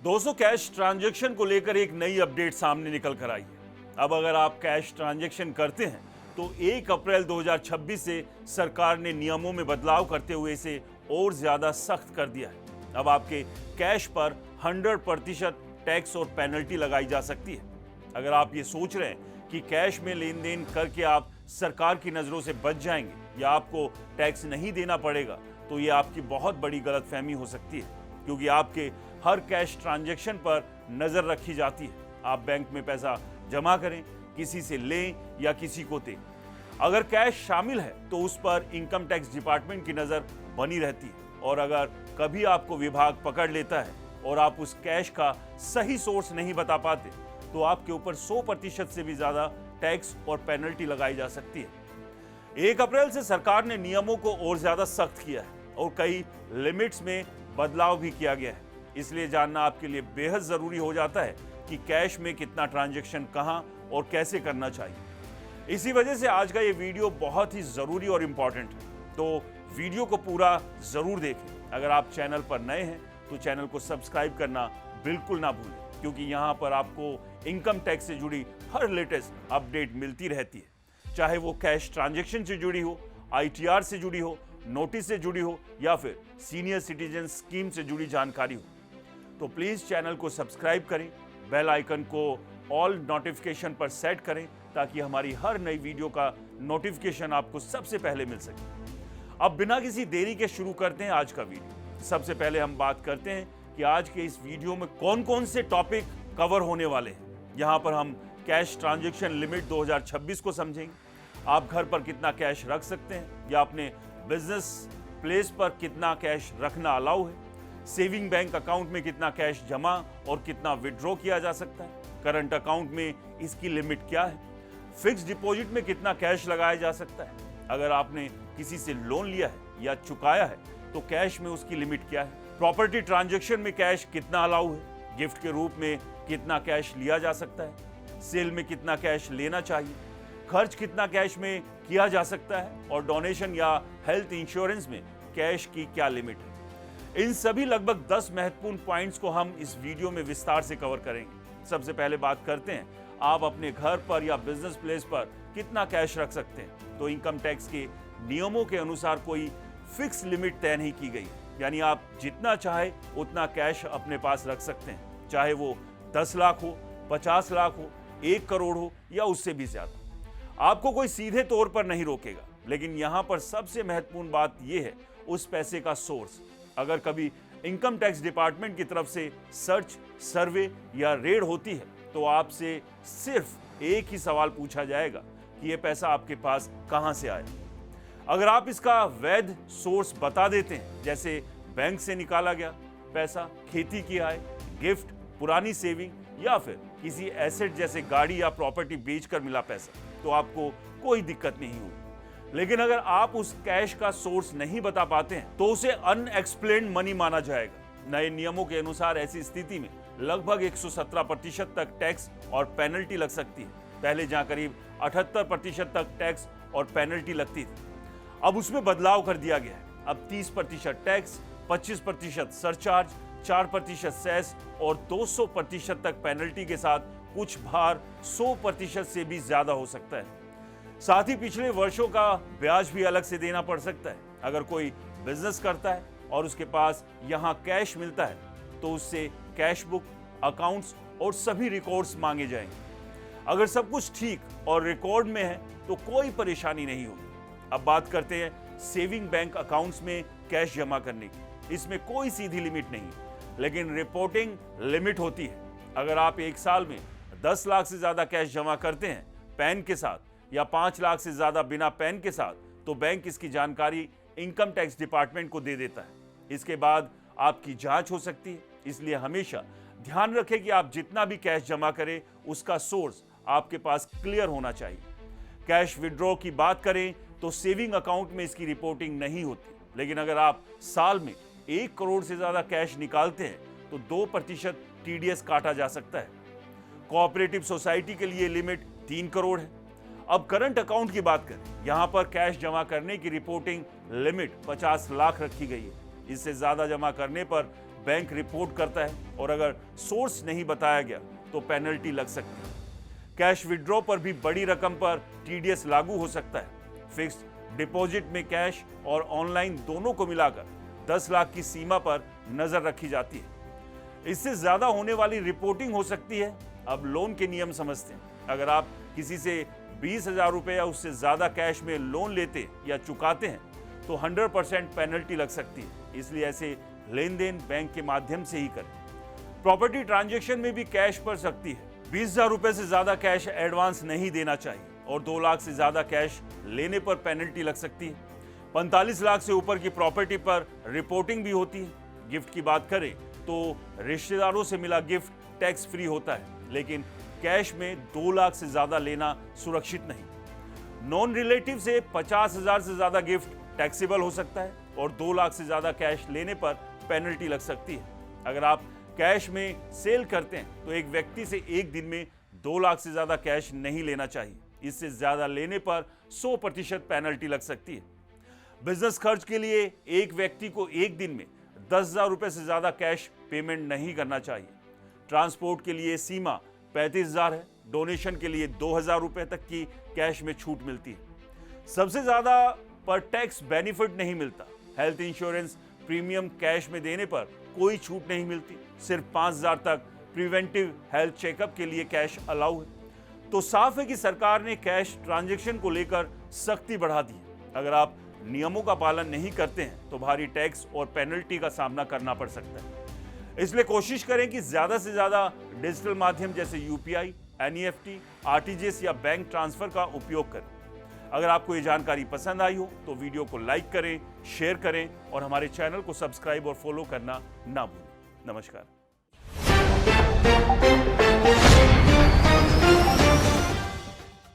दोस्तों, cash transaction को लेकर एक नई अपडेट सामने निकल कर आई है। अब अगर आप कैश ट्रांजैक्शन करते हैं तो 1 अप्रैल 2026 से सरकार ने नियमों में बदलाव करते हुए इसे और ज्यादा सख्त कर दिया है। अब आपके कैश पर 100% टैक्स और पेनल्टी लगाई जा सकती है। अगर आप ये सोच रहे हैं कि कैश में लेन देन करके आप सरकार की नजरों से बच जाएंगे या आपको टैक्स नहीं देना पड़ेगा, तो ये आपकी बहुत बड़ी गलतफहमी हो सकती है, क्योंकि आपके हर कैश ट्रांजैक्शन पर नजर रखी जाती है। आप बैंक में पैसा जमा करें, किसी से लें या किसी को दें, अगर कैश शामिल है तो उस पर इनकम टैक्स डिपार्टमेंट की नजर बनी रहती है। और अगर कभी आपको विभाग पकड़ लेता है और आप उस कैश का सही सोर्स नहीं बता पाते, तो आपके ऊपर 100% से भी ज्यादा टैक्स और पेनल्टी लगाई जा सकती है। 1 अप्रैल से सरकार ने नियमों को और ज्यादा सख्त किया है और कई लिमिट्स में बदलाव भी किया गया है। इसलिए जानना आपके लिए बेहद जरूरी हो जाता है कि कैश में कितना ट्रांजैक्शन कहां और कैसे करना चाहिए। इसी वजह से आज का ये वीडियो बहुत ही जरूरी और इंपॉर्टेंट है, तो वीडियो को पूरा जरूर देखें। अगर आप चैनल पर नए हैं तो चैनल को सब्सक्राइब करना बिल्कुल ना भूलें, क्योंकि यहां पर आपको इनकम टैक्स से जुड़ी हर लेटेस्ट अपडेट मिलती रहती है, चाहे वो कैश ट्रांजैक्शन से जुड़ी हो, ITR से जुड़ी हो, नोटिस से जुड़ी हो या फिर सीनियर सिटीजन स्कीम से जुड़ी जानकारी हो। तो प्लीज चैनल को सब्सक्राइब करें, बेल आइकन को ऑल नोटिफिकेशन पर सेट करें, ताकि हमारी हर नई वीडियो का नोटिफिकेशन आपको सबसे पहले मिल सके। अब बिना किसी देरी के शुरू करते हैं आज का वीडियो। सबसे पहले हम बात करते हैं कि आज के इस वीडियो में कौन कौन से टॉपिक कवर होने वाले हैं। यहाँ पर हम कैश ट्रांजैक्शन लिमिट 2026 को समझेंगे, आप घर पर कितना कैश रख सकते हैं या अपने बिजनेस प्लेस पर कितना कैश रखना अलाउ है, सेविंग बैंक अकाउंट में कितना कैश जमा और कितना विड्रॉ किया जा सकता है, करंट अकाउंट में इसकी लिमिट क्या है, फिक्स डिपॉजिट में कितना कैश लगाया जा सकता है, अगर आपने किसी से लोन लिया है या चुकाया है तो कैश में उसकी लिमिट क्या है, प्रॉपर्टी ट्रांजैक्शन में कैश कितना अलाउ है, गिफ्ट के रूप में कितना कैश लिया जा सकता है, सेल में कितना कैश लेना चाहिए, खर्च कितना कैश में किया जा सकता है और डोनेशन या हेल्थ इंश्योरेंस में कैश की क्या लिमिट है। इन सभी लगभग 10 महत्वपूर्ण पॉइंट्स को हम इस वीडियो में विस्तार से कवर करेंगे। सबसे पहले बात करते हैं, आप अपने घर पर या बिजनेस प्लेस पर कितना कैश रख सकते हैं। तो इनकम टैक्स के नियमों के अनुसार कोई फिक्स लिमिट तय नहीं की गई, यानी आप जितना चाहे उतना कैश अपने पास रख सकते हैं, चाहे वो 10 लाख हो, 50 लाख हो, 1 करोड़ हो या उससे भी ज्यादा। आपको कोई सीधे तौर पर नहीं रोकेगा, लेकिन यहां पर सबसे महत्वपूर्ण बात यह है उस पैसे का सोर्स। अगर कभी इनकम टैक्स डिपार्टमेंट की तरफ से सर्च, सर्वे या रेड होती है तो आपसे सिर्फ एक ही सवाल पूछा जाएगा कि यह पैसा आपके पास कहां से आया। अगर आप इसका वैध सोर्स बता देते हैं, जैसे बैंक से निकाला गया पैसा, खेती की आय, गिफ्ट, पुरानी सेविंग या फिर किसी एसेट जैसे गाड़ी या प्रॉपर्टी बेचकर मिला पैसा, तो आपको कोई दिक्कत नहीं होगी। लेकिन अगर आप उस कैश का सोर्स नहीं बता पाते हैं तो उसे अनएक्सप्लेन्ड मनी माना जाएगा। नए नियमों के अनुसार ऐसी स्थिति में लगभग 117% तक टैक्स और पेनल्टी लग सकती है। पहले जहां करीब 78% तक टैक्स और पेनल्टी लगती थी, अब उसमें बदलाव कर दिया गया है। अब 30% टैक्स, 25% सरचार्ज, 4% सेस और 200% तक पेनल्टी के साथ कुछ भार 100% से भी ज्यादा हो सकता है। साथ ही पिछले वर्षों का ब्याज भी अलग से देना पड़ सकता है। अगर कोई बिजनेस करता है और उसके पास यहां कैश मिलता है तो उससे कैश बुक, अकाउंट्स और सभी रिकॉर्ड्स मांगे जाएंगे। अगर सब कुछ ठीक और रिकॉर्ड में है तो कोई परेशानी नहीं होगी। अब बात करते हैं सेविंग बैंक अकाउंट्स में कैश जमा करने की। इसमें कोई सीधी लिमिट नहीं, लेकिन रिपोर्टिंग लिमिट होती है। अगर आप एक साल में 10 लाख से ज्यादा कैश जमा करते हैं पैन के साथ या 5 लाख से ज्यादा बिना पैन के साथ, तो बैंक इसकी जानकारी इनकम टैक्स डिपार्टमेंट को दे देता है। इसके बाद आपकी जांच हो सकती है। इसलिए हमेशा ध्यान रखें कि आप जितना भी कैश जमा करें उसका सोर्स आपके पास क्लियर होना चाहिए। कैश विड्रॉ की बात करें तो सेविंग अकाउंट में इसकी रिपोर्टिंग नहीं होती, लेकिन अगर आप साल में 1 करोड़ से ज्यादा कैश निकालते हैं तो 2% TDS काटा जा सकता है। कोऑपरेटिव सोसाइटी के लिए लिमिट 3 करोड़ है। अब करंट अकाउंट की बात करें, यहां पर कैश जमा करने की रिपोर्टिंग लिमिट 50 लाख रखी गई है। इससे ज्यादा जमा करने पर बैंक रिपोर्ट करता है और अगर सोर्स नहीं बताया गया तो पेनल्टी लग सकती है। कैश विड्रॉ पर भी बड़ी रकम पर टीडीएस लागू हो सकता है। फिक्स्ड डिपॉजिट में कैश और ऑनलाइन दोनों को मिलाकर 10 लाख की सीमा पर नजर रखी जाती है। इससे ज्यादा होने वाली रिपोर्टिंग हो सकती है। अब लोन के नियम समझते हैं। अगर आप किसी से 20,000 रुपए या उससे ज्यादा कैश में लोन लेते या चुकाते हैं तो 100% पेनल्टी लग सकती है। इसलिए ऐसे लेन देन बैंक के माध्यम से ही करें। प्रॉपर्टी ट्रांजैक्शन में भी कैश पड़ सकती है। 20,000 रुपए से ज्यादा कैश एडवांस नहीं देना चाहिए और 2 लाख से ज्यादा कैश लेने पर पेनल्टी लग सकती है। 45 लाख से ऊपर की प्रॉपर्टी पर रिपोर्टिंग भी होती है। गिफ्ट की बात करें तो रिश्तेदारों से मिला गिफ्ट टैक्स फ्री होता है, लेकिन कैश में 2 लाख से ज्यादा लेना सुरक्षित नहीं। नॉन रिलेटिव से 50,000 से ज्यादा गिफ्ट टैक्सेबल हो सकता है और 2 लाख से ज्यादा कैश लेने पर पेनल्टी लग सकती है। अगर आप कैश में सेल करते हैं तो एक व्यक्ति से एक दिन में 2 लाख से ज्यादा कैश नहीं लेना चाहिए। इससे ज्यादा लेने पर 100% पेनल्टी लग सकती है। बिजनेस खर्च के लिए एक व्यक्ति को एक दिन में 10,000 रुपए से ज्यादा कैश पेमेंट नहीं करना चाहिए। ट्रांसपोर्ट के लिए सीमा 35,000 है। डोनेशन के लिए 2,000 रुपए तक की कैश में छूट मिलती है। सबसे ज्यादा पर टैक्स बेनिफिट नहीं मिलता। हेल्थ इंश्योरेंस प्रीमियम कैश में देने पर कोई छूट नहीं मिलती। सिर्फ 5,000 तक प्रिवेंटिव हेल्थ चेकअप के लिए कैश अलाउ है। तो साफ है कि सरकार ने कैश ट्रांजैक्शन को लेकर सख्ती बढ़ा दी है। अगर आप नियमों का पालन नहीं करते हैं तो भारी टैक्स और पेनल्टी का सामना करना पड़ सकता है। इसलिए कोशिश करें कि ज्यादा से ज्यादा डिजिटल माध्यम जैसे यूपीआई, एनईएफटी, आरटीजीएस या बैंक ट्रांसफर का उपयोग करें। अगर आपको ये जानकारी पसंद आई हो तो वीडियो को लाइक करें, शेयर करें और हमारे चैनल को सब्सक्राइब और फॉलो करना ना भूलें। नमस्कार।